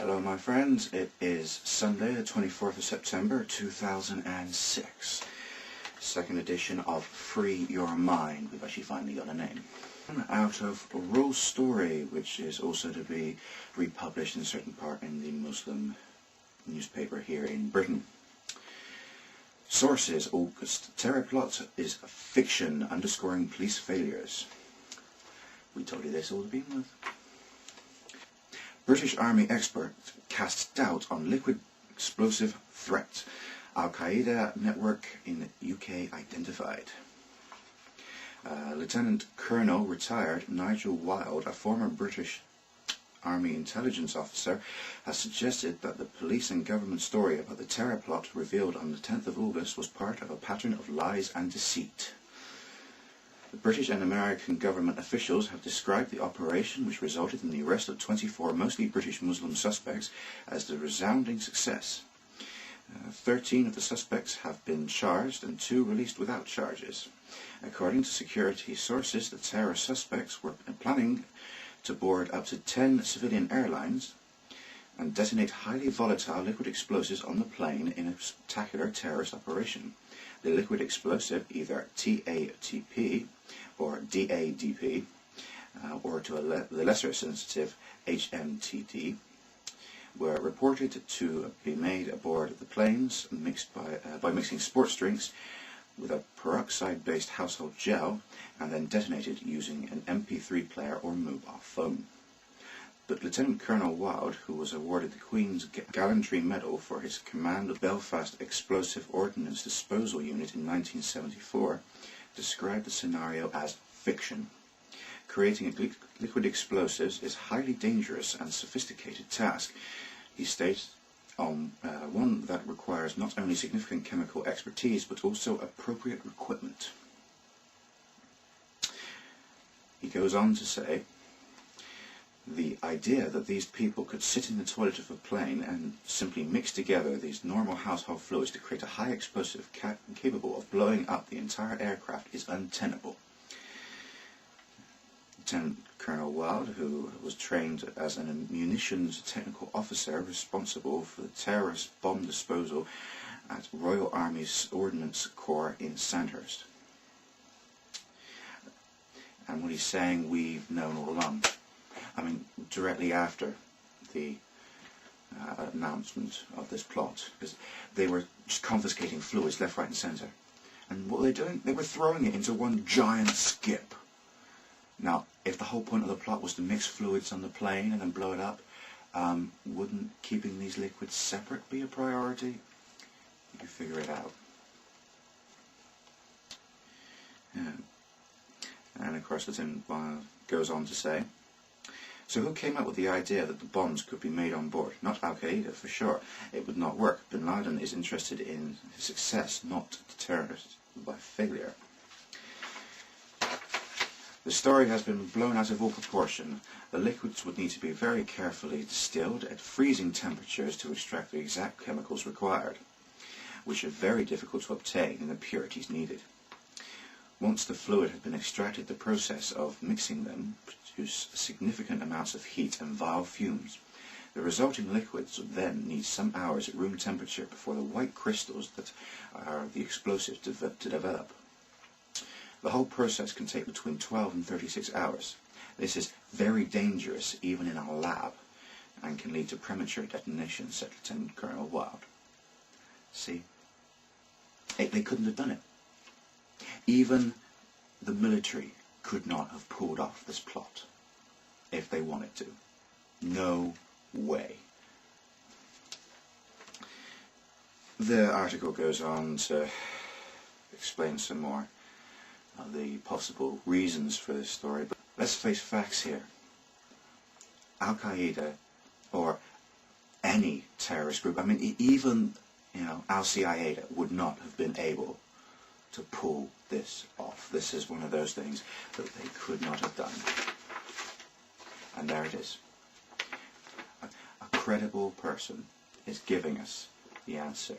Hello my friends, it is Sunday the 24th of September 2006. Second edition of Free Your Mind. We've actually finally got a name. Out of Rule Story, which is also to be republished in a certain part in the Muslim newspaper here in Britain. Sources: August. Terror plot is fiction, underscoring police failures. We told you this all to begin with. British Army expert casts doubt on liquid explosive threat. Al-Qaeda network in UK identified. Lieutenant Colonel retired Nigel Wilde, a former British Army intelligence officer, has suggested that the police and government story about the terror plot revealed on the 10th of August was part of a pattern of lies and deceit. The British and American government officials have described the operation, which resulted in the arrest of 24 mostly British Muslim suspects, as a resounding success. 13 of the suspects have been charged and 2 released without charges. According to security sources, the terror suspects were planning to board up to 10 civilian airlines and detonate highly volatile liquid explosives on the plane in a spectacular terrorist operation. The liquid explosive, either TATP or DADP, or to the lesser sensitive HMTD, were reported to be made aboard the planes by mixing sports drinks with a peroxide-based household gel and then detonated using an MP3 player or mobile phone. But Lieutenant Colonel Wilde, who was awarded the Queen's Gallantry Medal for his command of Belfast Explosive Ordnance Disposal Unit in 1974, described the scenario as fiction. Creating liquid explosives is a highly dangerous and sophisticated task, he states, one that requires not only significant chemical expertise but also appropriate equipment. He goes on to say, the idea that these people could sit in the toilet of a plane and simply mix together these normal household fluids to create a high explosive capable of blowing up the entire aircraft is untenable. Lieutenant Colonel Wilde, who was trained as a munitions technical officer responsible for the terrorist bomb disposal at Royal Army's Ordnance Corps in Sandhurst. And what he's saying we've known all along. I mean, directly after the announcement of this plot, because they were just confiscating fluids left, right and centre. And what were they doing? They were throwing it into one giant skip. Now, if the whole point of the plot was to mix fluids on the plane and then blow it up, wouldn't keeping these liquids separate be a priority? You figure it out. Yeah. And of course, Lieutenant Wilde goes on to say, so who came up with the idea that the bombs could be made on board? Not Al-Qaeda, for sure. It would not work. Bin Laden is interested in success, not terrorists by failure. The story has been blown out of all proportion. The liquids would need to be very carefully distilled at freezing temperatures to extract the exact chemicals required, which are very difficult to obtain in the purities needed. Once the fluid had been extracted, the process of mixing them produced significant amounts of heat and vile fumes. The resulting liquids would then need some hours at room temperature before the white crystals that are the explosives to develop. The whole process can take between 12 and 36 hours. This is very dangerous even in our lab and can lead to premature detonation, said Lieutenant Colonel Wilde. See? They couldn't have done it. Even the military could not have pulled off this plot if they wanted to. No way. The article goes on to explain some more of the possible reasons for this story, but let's face facts here. Al-Qaeda or any terrorist group, I mean even Al-Qaeda would not have been able to pull this off. This is one of those things that they could not have done. And there it is. A credible person is giving us the answer.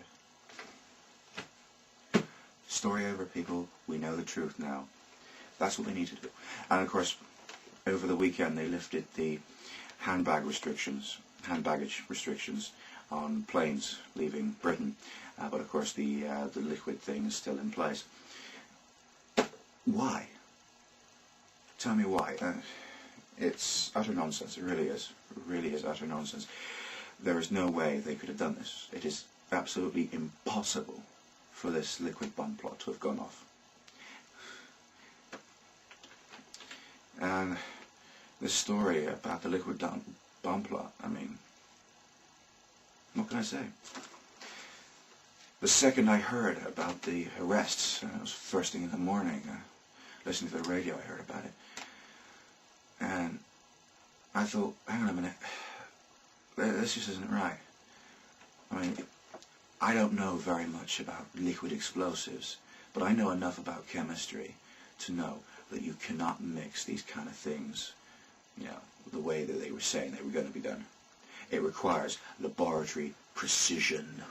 Story over, people. We know the truth now. That's what they need to do. And of course, over the weekend they lifted the handbag restrictions. hand baggage restrictions on planes leaving Britain, but of course the liquid thing is still in place. Why? Tell me why. It's utter nonsense. It really is. It really is utter nonsense. There is no way they could have done this. It is absolutely impossible for this liquid bomb plot to have gone off. And this story about the liquid bomb plot, I mean, what can I say? The second I heard about the arrests, it was first thing in the morning, listening to the radio, I heard about it. And I thought, hang on a minute, this just isn't right. I mean, I don't know very much about liquid explosives, but I know enough about chemistry to know that you cannot mix these kind of things, you know, the way that they were saying they were going to be done. It requires laboratory precision.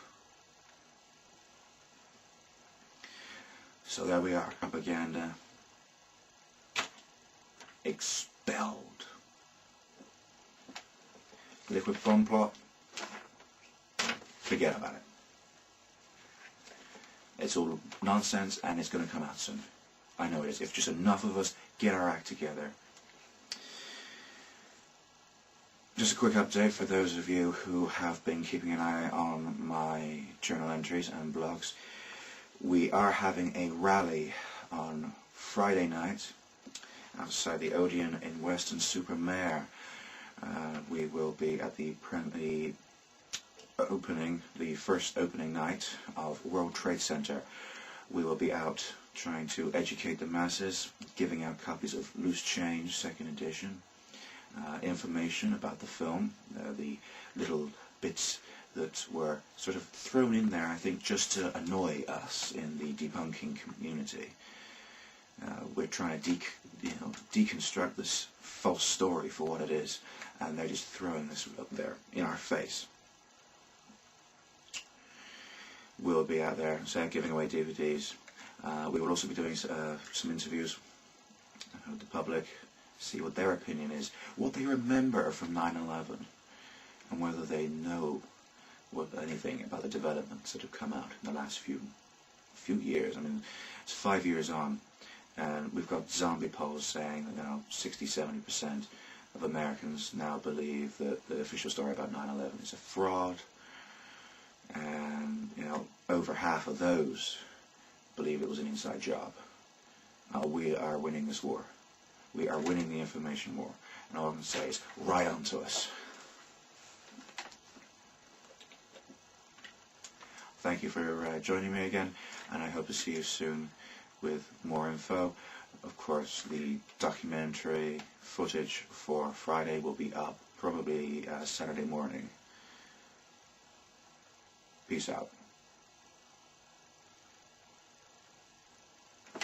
So there we are, propaganda expelled. Liquid bomb plot, forget about it. It's all nonsense and it's going to come out soon. I know it is. If just enough of us get our act together. Just a quick update for those of you who have been keeping an eye on my journal entries and blogs. We are having a rally on Friday night outside the Odeon in Weston-super-Mare. We will be at the opening, the first opening night of World Trade Center. We will be out trying to educate the masses, giving out copies of Loose Change, 2nd edition, information about the film, the little bits that were sort of thrown in there, I think, just to annoy us in the debunking community. We're trying to deconstruct this false story for what it is, and they're just throwing this up there in our face. We'll be out there, giving away DVDs. We will also be doing some interviews with the public, see what their opinion is, what they remember from 9/11, and whether they know anything about the developments that have come out in the last few years. I mean, it's 5 years on, and we've got zombie polls saying that 60–70% of Americans now believe that the official story about 9/11 is a fraud, and over half of those believe it was an inside job. We are winning this war. We are winning the information war, and all I can say is, right on to us. Thank you for joining me again, and I hope to see you soon with more info. Of course, the documentary footage for Friday will be up probably Saturday morning. Peace out.